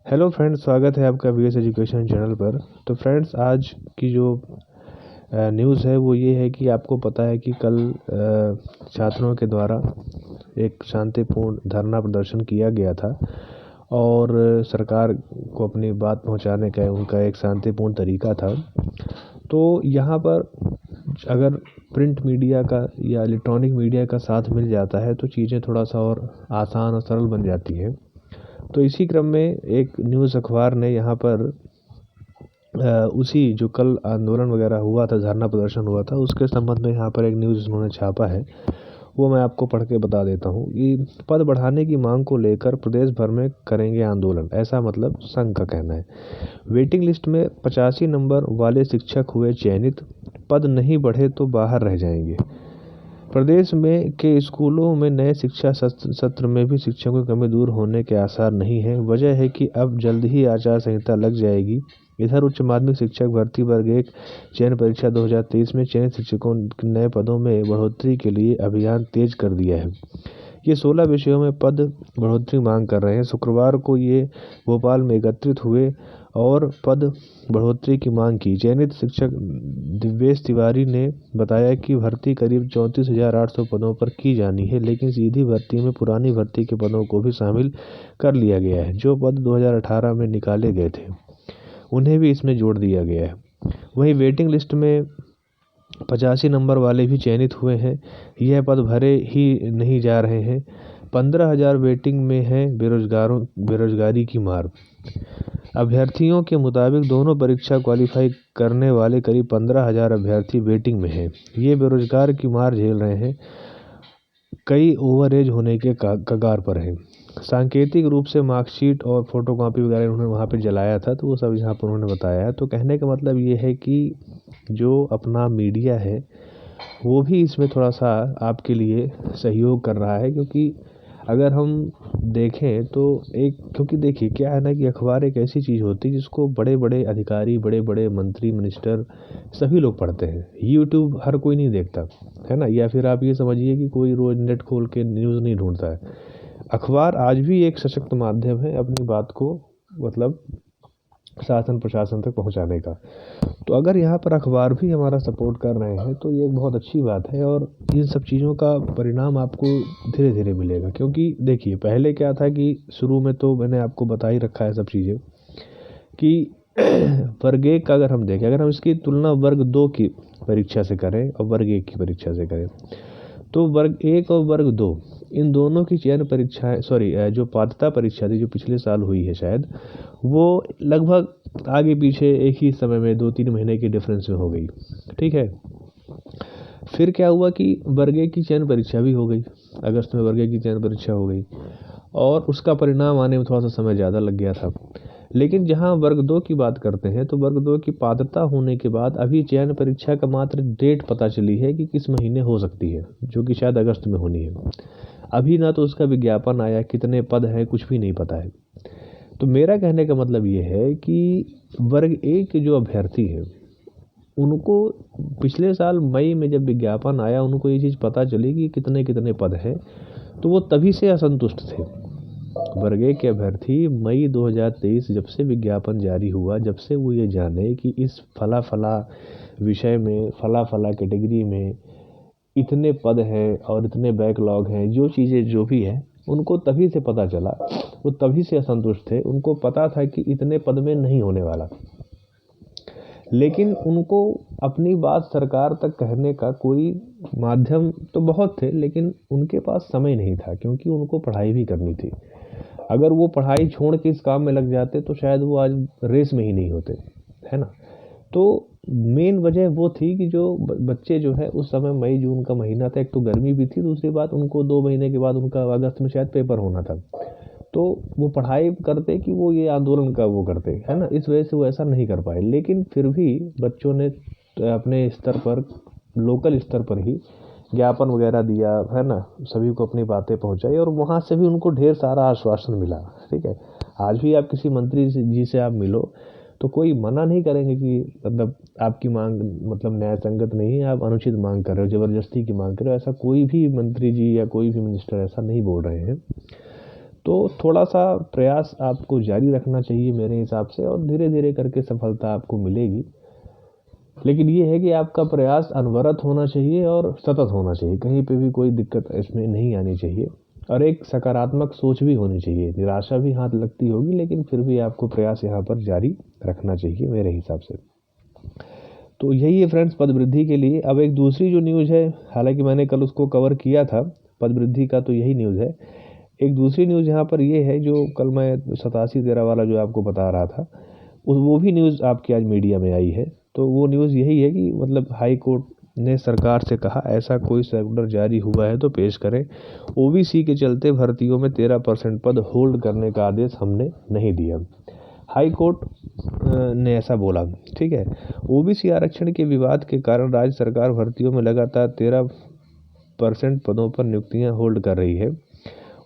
Hello friends, स्वागत है आपका वीएस एजुकेशन चैनल पर। तो फ्रेंड्स, आज की जो न्यूज़ है वो ये है कि आपको पता है कि कल छात्रों के द्वारा एक शांतिपूर्ण धरना प्रदर्शन किया गया था और सरकार को अपनी बात पहुंचाने का उनका एक शांतिपूर्ण तरीका था। तो यहाँ पर अगर प्रिंट मीडिया का या इलेक्ट्रॉनिक मीडिया का साथ मिल जाता है तो चीज़ें थोड़ा सा और आसान और सरल बन जाती हैं। तो इसी क्रम में एक न्यूज़ अखबार ने यहाँ पर उसी जो कल आंदोलन वगैरह हुआ था, धरना प्रदर्शन हुआ था, उसके संबंध में यहाँ पर एक न्यूज़ उन्होंने छापा है। वो मैं आपको पढ़ के बता देता हूँ कि पद बढ़ाने की मांग को लेकर प्रदेश भर में करेंगे आंदोलन, ऐसा मतलब संघ का कहना है। वेटिंग लिस्ट में 85 नंबर वाले शिक्षक हुए चयनित, पद नहीं बढ़े तो बाहर रह जाएंगे। प्रदेश में के स्कूलों में नए शिक्षा सत्र में भी शिक्षकों की कमी दूर होने के आसार नहीं है। वजह है कि अब जल्द ही आचार संहिता लग जाएगी। इधर उच्च माध्यमिक शिक्षक भर्ती वर्ग 1 चयन परीक्षा 2023 में चयनित शिक्षकों के नए पदों में बढ़ोतरी के लिए अभियान तेज कर दिया है। ये 16 विषयों में पद बढ़ोतरी मांग कर रहे हैं। शुक्रवार को ये भोपाल में एकत्रित हुए और पद बढ़ोतरी की मांग की। चयनित शिक्षक दिव्येश तिवारी ने बताया कि भर्ती करीब 34,800 पदों पर की जानी है, लेकिन सीधी भर्ती में पुरानी भर्ती के पदों को भी शामिल कर लिया गया है। जो पद 2018 में निकाले गए थे उन्हें भी इसमें जोड़ दिया गया है। वहीं वेटिंग लिस्ट में 85 नंबर वाले भी चयनित हुए हैं। यह पद भरे ही नहीं जा रहे हैं। 15,000 वेटिंग में है। बेरोजगारी की मार। अभ्यर्थियों के मुताबिक दोनों परीक्षा क्वालिफाई करने वाले करीब 15,000 अभ्यर्थी वेटिंग में हैं। ये बेरोजगार की मार झेल रहे हैं। कई ओवरएज होने के कगार पर हैं। सांकेतिक रूप से मार्कशीट और फोटोकॉपी वगैरह उन्होंने वहाँ पे जलाया था, तो वो सब यहाँ पर उन्होंने बताया है। तो कहने का मतलब ये है कि जो अपना मीडिया है वो भी इसमें थोड़ा सा आपके लिए सहयोग कर रहा है, क्योंकि अगर हम देखें तो क्योंकि देखिए क्या है ना कि अखबार एक ऐसी चीज़ होती है जिसको बड़े बड़े अधिकारी, बड़े बड़े मंत्री, मिनिस्टर सभी लोग पढ़ते हैं। यूट्यूब हर कोई नहीं देखता है ना, या फिर आप ये समझिए कि कोई रोज नेट खोल के न्यूज़ नहीं ढूंढता है। अखबार आज भी एक सशक्त माध्यम है अपनी बात को मतलब शासन प्रशासन तक पहुंचाने का। तो अगर यहाँ पर अखबार भी हमारा सपोर्ट कर रहे हैं तो ये एक बहुत अच्छी बात है और इन सब चीज़ों का परिणाम आपको धीरे धीरे मिलेगा। क्योंकि देखिए पहले क्या था कि शुरू में तो मैंने आपको बता ही रखा है सब चीज़ें कि वर्ग 1 का अगर हम देखें, अगर हम इसकी तुलना वर्ग 2 की परीक्षा से करें और वर्ग 1 की परीक्षा से करें, तो वर्ग 1 और वर्ग 2 इन दोनों की चयन परीक्षाएं जो पात्रता परीक्षा थी जो पिछले साल हुई है शायद, वो लगभग आगे पीछे एक ही समय में 2-3 महीने के डिफरेंस में हो गई। ठीक है। फिर क्या हुआ कि वर्ग 1 की चयन परीक्षा भी हो गई। अगस्त में वर्ग 1 की चयन परीक्षा हो गई और उसका परिणाम आने में थोड़ा सा समय ज़्यादा लग गया था। लेकिन जहां वर्ग 2 की बात करते हैं तो वर्ग 2 की पात्रता होने के बाद अभी चयन परीक्षा का मात्र डेट पता चली है कि किस महीने हो सकती है, जो कि शायद अगस्त में होनी है। अभी ना तो उसका विज्ञापन आया, कितने पद हैं कुछ भी नहीं पता है। तो मेरा कहने का मतलब ये है कि वर्ग 1 के जो अभ्यर्थी हैं उनको पिछले साल मई में जब विज्ञापन आया, उनको ये चीज़ पता चली कि कितने कितने पद हैं, तो वो तभी से असंतुष्ट थे। वर्ग 1 के अभ्यर्थी मई 2023 जब से विज्ञापन जारी हुआ, जब से वो ये जाने कि इस फला फला विषय में, फला फला कैटेगरी में इतने पद हैं और इतने बैकलॉग हैं, जो चीज़ें जो भी हैं उनको तभी से पता चला। वो तभी से असंतुष्ट थे। उनको पता था कि इतने पद में नहीं होने वाला, लेकिन उनको अपनी बात सरकार तक कहने का कोई माध्यम तो बहुत थे, लेकिन उनके पास समय नहीं था, क्योंकि उनको पढ़ाई भी करनी थी। अगर वो पढ़ाई छोड़ के इस काम में लग जाते तो शायद वो आज रेस में ही नहीं होते, है ना। तो मेन वजह वो थी कि जो बच्चे जो है उस समय मई जून का महीना था, एक तो गर्मी भी थी, दूसरी बात उनको 2 महीने के बाद उनका अगस्त में शायद पेपर होना था। तो वो पढ़ाई करते कि वो ये आंदोलन का वो करते, है ना। इस वजह से वो ऐसा नहीं कर पाए। लेकिन फिर भी बच्चों ने अपने स्तर पर, लोकल स्तर पर ही ज्ञापन वगैरह दिया, है ना, सभी को अपनी बातें पहुंचाई और वहाँ से भी उनको ढेर सारा आश्वासन मिला। ठीक है। आज भी आप किसी मंत्री जी से आप मिलो तो कोई मना नहीं करेंगे कि मतलब आपकी मांग मतलब न्याय संगत नहीं है, आप अनुचित मांग कर रहे हो, ज़बरदस्ती की मांग कर रहे हो, ऐसा कोई भी मंत्री जी या कोई भी मिनिस्टर ऐसा नहीं बोल रहे हैं। तो थोड़ा सा प्रयास आपको जारी रखना चाहिए मेरे हिसाब से, और धीरे धीरे करके सफलता आपको मिलेगी। लेकिन ये है कि आपका प्रयास अनवरत होना चाहिए और सतत होना चाहिए, कहीं पे भी कोई दिक्कत इसमें नहीं आनी चाहिए, और एक सकारात्मक सोच भी होनी चाहिए। निराशा भी हाथ लगती होगी, लेकिन फिर भी आपको प्रयास यहाँ पर जारी रखना चाहिए मेरे हिसाब से। तो यही है फ्रेंड्स पद वृद्धि के लिए। अब एक दूसरी जो न्यूज़ है, हालांकि मैंने कल उसको कवर किया था पद वृद्धि का, तो यही न्यूज़ है। एक दूसरी न्यूज़ यहाँ पर ये है, जो कल मैं 8713 वाला जो आपको बता रहा था, वो भी न्यूज़ आपकी आज मीडिया में आई है। तो वो न्यूज़ यही है कि मतलब हाई कोर्ट ने सरकार से कहा ऐसा कोई सर्कुलर जारी हुआ है तो पेश करें। ओबीसी के चलते भर्तियों में 13% पद होल्ड करने का आदेश हमने नहीं दिया, हाई कोर्ट ने ऐसा बोला। ठीक है, ओबीसी आरक्षण के विवाद के कारण राज्य सरकार भर्तियों में लगातार 13% पदों पर नियुक्तियां होल्ड कर रही है।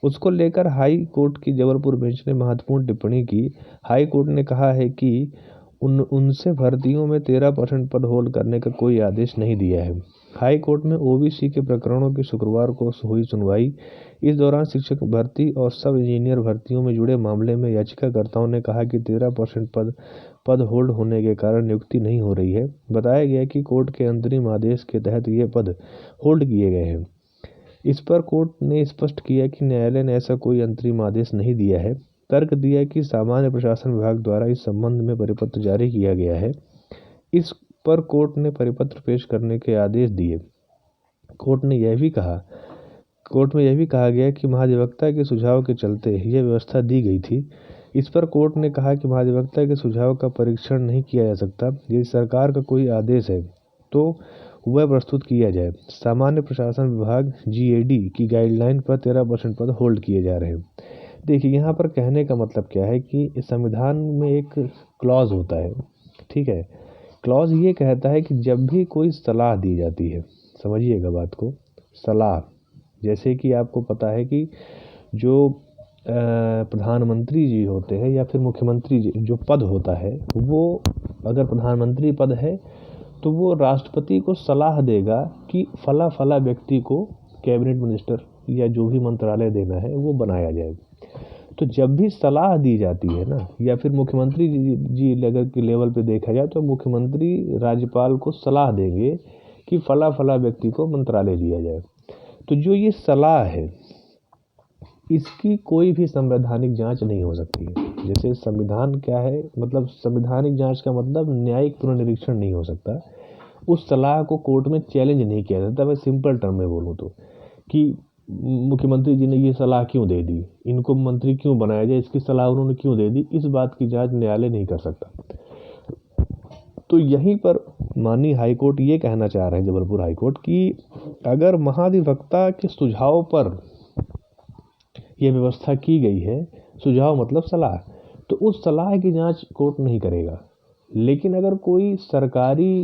उसको लेकर हाई कोर्ट की जबलपुर बेंच ने महत्वपूर्ण टिप्पणी की। हाई कोर्ट ने कहा है कि उनसे भर्तियों में 13% पद होल्ड करने का कोई आदेश नहीं दिया है। हाई कोर्ट में ओबीसी के प्रकरणों की शुक्रवार को हुई सुनवाई। इस दौरान शिक्षक भर्ती और सब इंजीनियर भर्तियों में जुड़े मामले में याचिकाकर्ताओं ने कहा कि 13% पद होल्ड होने के कारण नियुक्ति नहीं हो रही है। बताया गया कि कोर्ट के अंतरिम आदेश के तहत ये पद होल्ड किए गए हैं। इस पर कोर्ट ने स्पष्ट किया कि न्यायालय ने ऐसा कोई अंतरिम आदेश नहीं दिया है। तर्क दिया कि सामान्य प्रशासन विभाग द्वारा इस संबंध में परिपत्र जारी किया गया है। इस पर कोर्ट ने परिपत्र पेश करने के आदेश दिए। कोर्ट में यह भी कहा गया कि महाधिवक्ता के सुझाव के चलते यह व्यवस्था दी गई थी। इस पर कोर्ट ने कहा कि महाधिवक्ता के सुझाव का परीक्षण नहीं किया जा सकता। यदि सरकार का कोई आदेश है तो वह प्रस्तुत किया जाए। सामान्य प्रशासन विभाग जीएडी की गाइडलाइन पर 13% पद होल्ड किए जा रहे हैं। देखिए, यहाँ पर कहने का मतलब क्या है कि संविधान में एक क्लॉज होता है। ठीक है, क्लॉज ये कहता है कि जब भी कोई सलाह दी जाती है, समझिएगा बात को, सलाह, जैसे कि आपको पता है कि जो प्रधानमंत्री जी होते हैं या फिर मुख्यमंत्री जी जो पद होता है, वो अगर प्रधानमंत्री पद है तो वो राष्ट्रपति को सलाह देगा कि फला फला व्यक्ति को कैबिनेट मिनिस्टर या जो भी मंत्रालय देना है वो बनाया जाए। तो जब भी सलाह दी जाती है ना, या फिर मुख्यमंत्री जी लेवल के लेवल पे देखा जाए तो मुख्यमंत्री राज्यपाल को सलाह देंगे कि फला फला व्यक्ति को मंत्रालय दिया जाए। तो जो ये सलाह है, इसकी कोई भी संवैधानिक जांच नहीं हो सकती है। जैसे संविधान क्या है, मतलब संवैधानिक जांच का मतलब न्यायिक पुनर्निरीक्षण नहीं हो सकता। उस सलाह को कोर्ट में चैलेंज नहीं किया जाता। मैं सिंपल टर्म में बोलूँ तो, कि मुख्यमंत्री जी ने ये सलाह क्यों दे दी, इनको मंत्री क्यों बनाया जाए, इसकी सलाह उन्होंने क्यों दे दी, इस बात की जांच न्यायालय नहीं कर सकता। तो यहीं पर माननीय हाईकोर्ट ये कहना चाह रहे हैं, जबलपुर हाईकोर्ट, कि अगर महाधिवक्ता के सुझाव पर यह व्यवस्था की गई है, सुझाव मतलब सलाह, तो उस सलाह की जांच कोर्ट नहीं करेगा। लेकिन अगर कोई सरकारी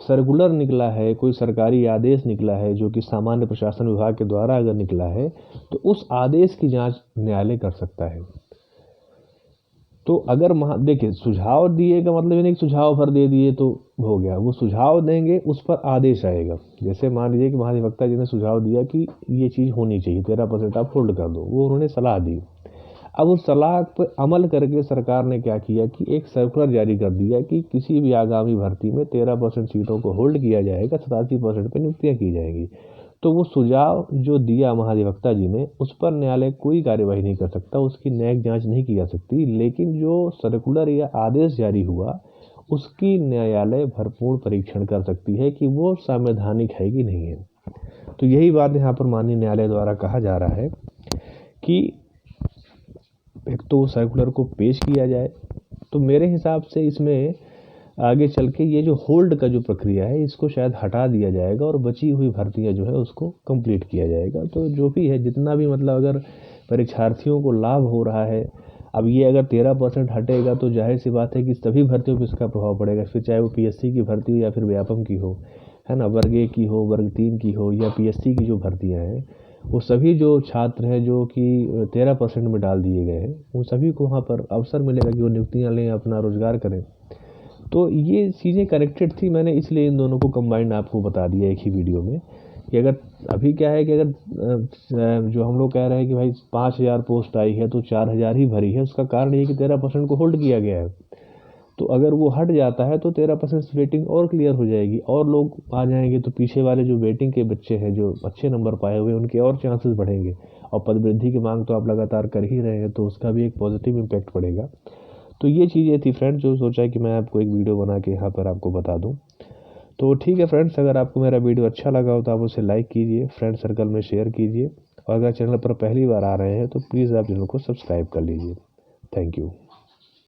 सर्कुलर निकला है, कोई सरकारी आदेश निकला है जो कि सामान्य प्रशासन विभाग के द्वारा अगर निकला है, तो उस आदेश की जांच न्यायालय कर सकता है। तो अगर देखिए, सुझाव दिए का मतलब ये नहीं कि सुझाव भर दे दिए तो हो गया। वो सुझाव देंगे, उस पर आदेश आएगा। जैसे मान लीजिए कि महाधिवक्ता जी ने सुझाव दिया कि ये चीज़ होनी चाहिए, 13% आप होल्ड कर दो, वो उन्होंने सलाह दी। अब उस सलाह पर अमल करके सरकार ने क्या किया कि एक सर्कुलर जारी कर दिया कि किसी भी आगामी भर्ती में 13% सीटों को होल्ड किया जाएगा, 87% पर नियुक्तियाँ की जाएंगी। तो वो सुझाव जो दिया महाधिवक्ता जी ने, उस पर न्यायालय कोई कार्यवाही नहीं कर सकता, उसकी न्यायिक जांच नहीं की जा सकती। लेकिन जो सर्कुलर या आदेश जारी हुआ, उसकी न्यायालय भरपूर परीक्षण कर सकती है कि वो संवैधानिक है कि नहीं है। तो यही बात यहाँ पर माननीय न्यायालय द्वारा कहा जा रहा है कि एक तो सर्कुलर को पेश किया जाए। तो मेरे हिसाब से इसमें आगे चल के ये जो होल्ड का जो प्रक्रिया है, इसको शायद हटा दिया जाएगा और बची हुई भर्तियां जो है उसको कंप्लीट किया जाएगा। तो जो भी है, जितना भी मतलब अगर परीक्षार्थियों को लाभ हो रहा है, अब ये अगर 13% हटेगा तो जाहिर सी बात है कि सभी भर्तियों पर इसका प्रभाव पड़ेगा। फिर चाहे वो पीएससी की भर्ती हो या फिर व्यापम की हो, है ना, वर्ग 1 की हो, वर्ग 3 की हो, या पीएससी की जो भर्तियाँ हैं, वो सभी जो छात्र हैं जो कि 13% में डाल दिए गए हैं, उन सभी को वहाँ पर अवसर मिलेगा कि वो नियुक्तियाँ लें, अपना रोजगार करें। तो ये चीज़ें कनेक्टेड थी, मैंने इसलिए इन दोनों को कंबाइंड आपको बता दिया एक ही वीडियो में कि अगर अभी क्या है कि अगर जो हम लोग कह रहे हैं कि भाई 5,000 पोस्ट आई है तो 4,000 ही भरी है, उसका कारण ये कि 13% को होल्ड किया गया है। तो अगर वो हट जाता है तो 13% वेटिंग और क्लियर हो जाएगी और लोग आ जाएंगे, तो पीछे वाले जो वेटिंग के बच्चे हैं जो अच्छे नंबर पाए हुए हैं उनके और चांसेस बढ़ेंगे। और पद वृद्धि की मांग तो आप लगातार कर ही रहे हैं, तो उसका भी एक पॉजिटिव इम्पैक्ट पड़ेगा। तो ये चीज़ें थी फ्रेंड्स जो सोचा कि मैं आपको एक वीडियो बना के यहाँ पर आपको बता दूँ। तो ठीक है फ्रेंड्स, अगर आपको मेरा वीडियो अच्छा लगा हो तो आप उसे लाइक कीजिए, फ्रेंड सर्कल में शेयर कीजिए, और अगर चैनल पर पहली बार आ रहे हैं तो प्लीज़ आप चैनल को सब्सक्राइब कर लीजिए। Thank you.